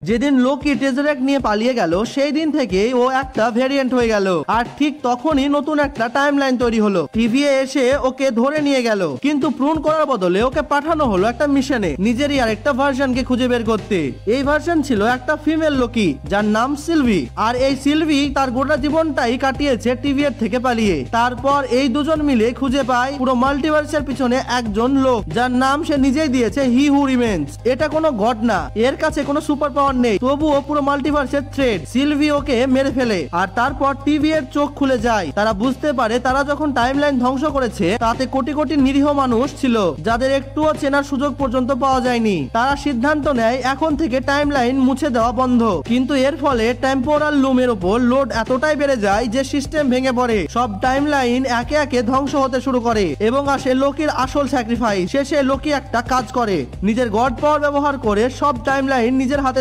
যেদিন লোকি টেজরেক নিয়ে পালিয়ে গেল সেই দিন থেকেই ও একটা ভেরিয়েন্ট হয়ে গেল। আর ঠিক তখনই নতুন একটা টাইমলাইন তৈরি হলো। টিভিএ এসে ওকে ধরে নিয়ে গেল, কিন্তু প্রুন করার বদলে ওকে পাঠানো হলো একটা মিশনে নিজেরই আরেকটা ভার্সনকে খুঁজে বের করতে। এই ভার্সন ছিল একটা ফিমেল লোকি যার নাম সিলভি। আর এই সিলভি তার গোটা জীবনটাই কাটিয়েছে টিভিএর থেকে পালিয়ে। তারপর এই দুজন মিলে খুঁজে পায় পুরো মাল্টিভার্সের পিছনে একজন লোক যার নাম সে নিজেই দিয়েছে হি হু রিমেন্স। এটা কোনো গড না, এর কাছে কোনো সুপার পাওয়ার নেই, তবুও পুরো মাল্টিভার্সের থ্রেড। সিলভি ওকে মেরে ফেলে আর তারপর টিভি এর চোখ খুলে যায়। তারা বুঝতে পারে তারা যখন টাইমলাইন ধ্বংস করেছে তাতে কোটি কোটি নিরীহ মানুষ ছিল যাদের একটুও চেনার সুযোগ পর্যন্ত পাওয়া যায়নি। তারা সিদ্ধান্ত নেয় এখন থেকে টাইমলাইন মুছে দেওয়া বন্ধ। কিন্তু এর ফলে টেম্পোরাল লুমের উপর লোড এতটাই বেড়ে যায় যে সিস্টেম ভেঙে পড়ে। সব টাইমলাইন একে একে ধ্বংস হতে শুরু করে এবং আসে লোকির আসল স্যাক্রিফাইস। শেষে লোকি একটা কাজ করে, নিজের গড পাওয়ার ব্যবহার করে সব টাইমলাইন নিজের হাতে